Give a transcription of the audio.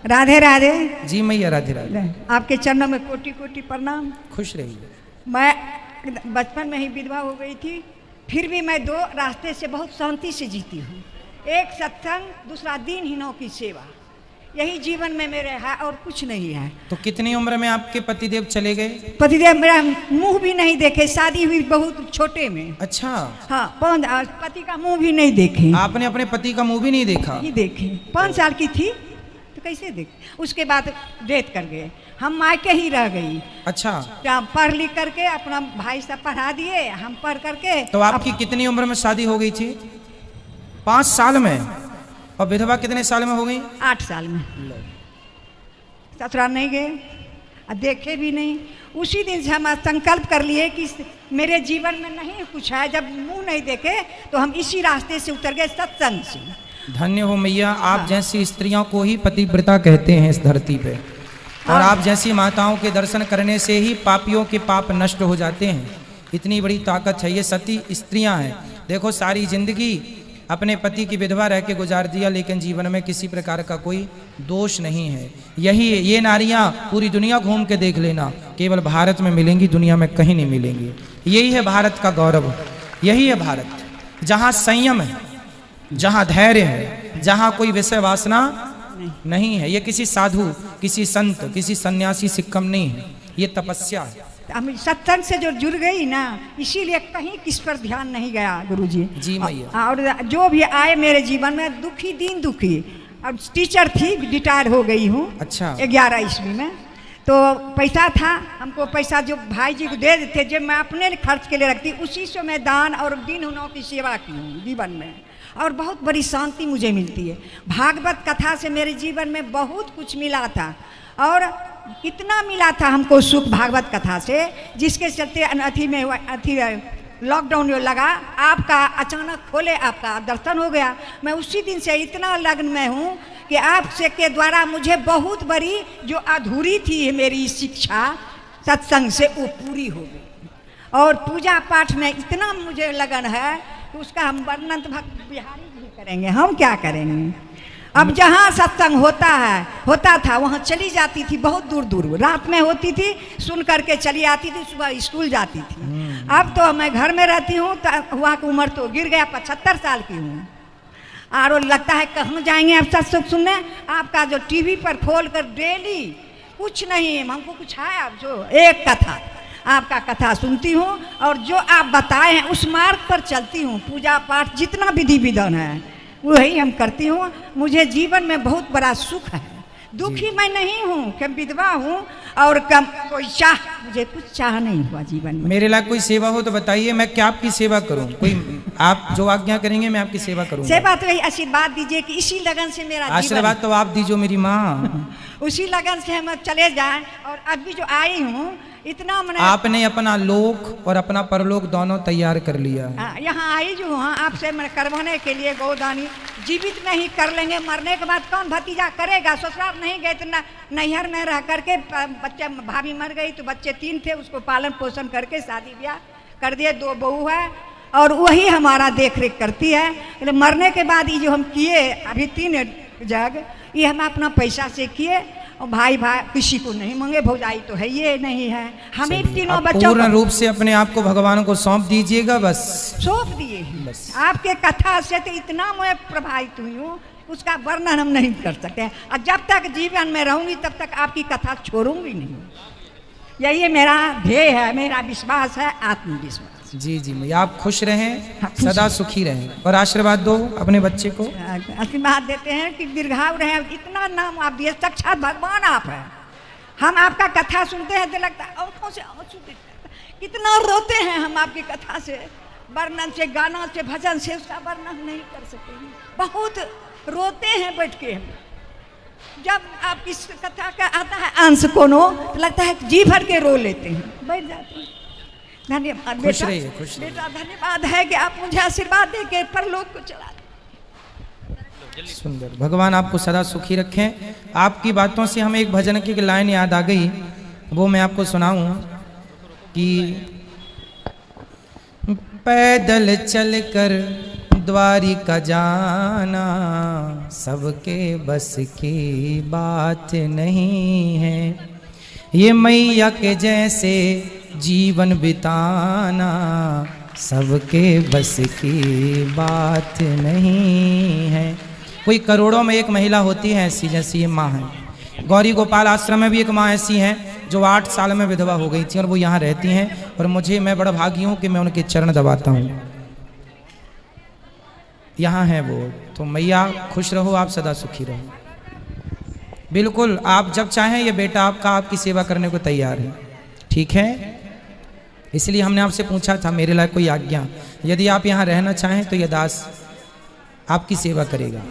राधे राधे। जी मैया राधे राधे। आपके चरणों में कोटि कोटि प्रणाम। खुश रहिए। मैं बचपन में ही विधवा हो गई थी, फिर भी मैं दो रास्ते से बहुत शांति से जीती हूँ। एक सत्संग, दूसरा दीनहीनों की सेवा, यही जीवन में मेरे है और कुछ नहीं है। तो कितनी उम्र में आपके पतिदेव चले गए? पतिदेव मेरा मुंह भी नहीं देखे, शादी हुई बहुत छोटे में। अच्छा। हाँ, पति का मुंह भी नहीं देखे। आपने अपने पति का मुंह भी नहीं देखा? नहीं देखे। 5 साल की थी तो कैसे देखे। उसके बाद डेथ कर गए, हम मायके ही रह गई। अच्छा। पढ़ लिख करके अपना भाई सब पढ़ा दिए, हम पढ़ करके। तो आपकी कितनी उम्र में शादी हो गई थी? 5 साल में। और विधवा कितने साल में हो गई? 8 साल में। ससुराल नहीं गए और देखे भी नहीं। उसी दिन से हम संकल्प कर लिए कि मेरे जीवन में नहीं कुछ है, जब मुंह नहीं देखे तो हम इसी रास्ते से उतर गए, सत्संग से। धन्य हो मैया, आप जैसी स्त्रियों को ही पतिव्रता कहते हैं इस धरती पे। और आप जैसी माताओं के दर्शन करने से ही पापियों के पाप नष्ट हो जाते हैं। इतनी बड़ी ताकत है, ये सती स्त्रियां हैं। देखो सारी जिंदगी अपने पति की विधवा रह के गुजार दिया, लेकिन जीवन में किसी प्रकार का कोई दोष नहीं है। यही ये नारियां पूरी दुनिया घूम के देख लेना, केवल भारत में मिलेंगी, दुनिया में कहीं नहीं मिलेंगी। यही है भारत का गौरव, यही है भारत, जहाँ संयम है, जहाँ धैर्य है, जहाँ कोई विषय वासना नहीं है। ये किसी साधु, किसी संत, किसी सन्यासी से कम नहीं है, ये तपस्या है। हम सत्संग से जो जुड़ गई ना, इसीलिए कहीं किस पर ध्यान नहीं गया गुरुजी। जी मैया। और जो भी आए मेरे जीवन में दुखी, दीन दुखी। अब टीचर थी, रिटायर हो गई हूँ। अच्छा। 11 ईस्वी में। तो पैसा था, हमको पैसा जो भाई जी को दे देते, जो मैं अपने खर्च के लिए रखती, उसी से मैं दान और दीनहीनों की सेवा की हूँ जीवन में। और बहुत बड़ी शांति मुझे मिलती है। भागवत कथा से मेरे जीवन में बहुत कुछ मिला था, और इतना मिला था हमको सुख भागवत कथा से, जिसके चलते अथी में लॉकडाउन जो लगा, आपका अचानक खोले, आपका दर्शन हो गया। मैं उसी दिन से इतना लग्न में हूँ कि आपसे के द्वारा मुझे बहुत बड़ी जो अधूरी थी मेरी शिक्षा सत्संग से, वो पूरी हो गई। और पूजा पाठ में इतना मुझे लगन है कि उसका हम वर्णन तो भक्त बिहारी भी करेंगे, हम क्या करेंगे। अब जहाँ सत्संग होता था वहाँ चली जाती थी, बहुत दूर दूर रात में होती थी, सुन करके चली आती थी, सुबह स्कूल जाती थी। अब तो मैं घर में रहती हूँ, तो वहाँ की उम्र तो गिर गया, 75 साल की हूँ। और लगता है कहाँ जाएंगे अब सत्संग सुनने। आपका जो टीवी पर खोल कर डेली कुछ नहीं, हमको कुछ है अब जो एक कथा, आपका कथा सुनती हूँ, और जो आप बताए हैं उस मार्ग पर चलती हूँ। पूजा पाठ जितना विधि विधान है वही हम करती हूँ। मुझे जीवन में बहुत बड़ा सुख है। दुखी मैं नहीं हूँ, कि विधवा हूँ और कम कोई चाह, मुझे कुछ चाह नहीं हुआ जीवन में। मेरे लायक कोई सेवा हो तो बताइए, मैं क्या आपकी सेवा करूँ? कोई आप जो आज्ञा करेंगे मैं आपकी सेवा करूँगा। सेवा तो यही आशीर्वाद दीजिए कि इसी लगन से मेरा आशीर्वाद तो आप दीजिए मेरी माँ। उसी लगन से हम चले जाएं। और अभी जो आई हूँ इतना मैंने, आपने अपना लोक और अपना परलोक दोनों तैयार कर लिया। यहाँ आई जो हूँ आपसे मैं करवाने के लिए गोदानी। जीवित में ही कर लेंगे, मरने के बाद कौन भतीजा करेगा। ससुराल नहीं गए तो नैहर में रह करके, बच्चे भाभी मर गई तो बच्चे 3 थे, उसको पालन पोषण करके शादी ब्याह कर दिए, 2 बहू है, और वही हमारा देख रेख करती है। मरने के बाद ये जो हम किए अभी 3 जग, ये हम अपना पैसा से किए, और भाई किसी को नहीं मांगे, भौजाई तो है ये नहीं है, हमें तीनों बच्चों पूर्ण रूप से अपने आप को भगवान को सौंप दीजिएगा। बस सौंप दिए बस। आपके कथा से तो इतना मैं प्रभावित हुई हूँ, उसका वर्णन हम नहीं कर सकते। और जब तक जीवन में रहूंगी तब तक आपकी कथा छोड़ूंगी नहीं। यही मेरा ध्येय है, मेरा विश्वास है, आत्मविश्वास। जी जी मैया, आप खुश रहें, सदा सुखी रहें, और आशीर्वाद दो अपने बच्चे को। आशीर्वाद देते हैं कि दीर्घायु रहे। इतना नाम आप दिए, साक्षात भगवान आप है। हम आपका कथा सुनते हैं तो लगता है आंखों से आंसू गिरते हैं। कितना रोते हैं हम आपकी कथा से, वर्णन से, गाना से, भजन से उसका वर्णन नहीं कर सकते। बहुत रोते हैं बैठ के। जब आपकी कथा का आता है अंश कोनो, तो लगता है जी भर के रो लेते हैं, बैठ जाते हैं। धन्यवाद खुश रहिए, खुश रहिए। बेटा धन्यवाद है कि आप मुझे आशीर्वाद दे के परलोक को चला। सुंदर, भगवान आपको सदा सुखी रखें। आपकी बातों से हमें एक भजन की लाइन याद आ गई, वो मैं आपको सुनाऊं कि पैदल चलकर द्वारिका जाना सबके बस की बात नहीं है, ये मैया के जैसे जीवन बिताना सबके बस की बात नहीं है। कोई करोड़ों में एक महिला होती है ऐसी, जैसी ये माँ है। गौरी गोपाल आश्रम में भी एक माँ ऐसी हैं जो 8 साल में विधवा हो गई थी और वो यहाँ रहती हैं, और मैं बड़ा भागी हूँ कि मैं उनके चरण दबाता हूँ। यहाँ है वो। तो मैया खुश रहो, आप सदा सुखी रहो। बिल्कुल, आप जब चाहें ये बेटा आपका आपकी सेवा करने को तैयार है, ठीक है। इसलिए हमने आपसे पूछा था मेरे लायक कोई आज्ञा, यदि आप यहाँ रहना चाहें तो ये दास आपकी सेवा करेगा।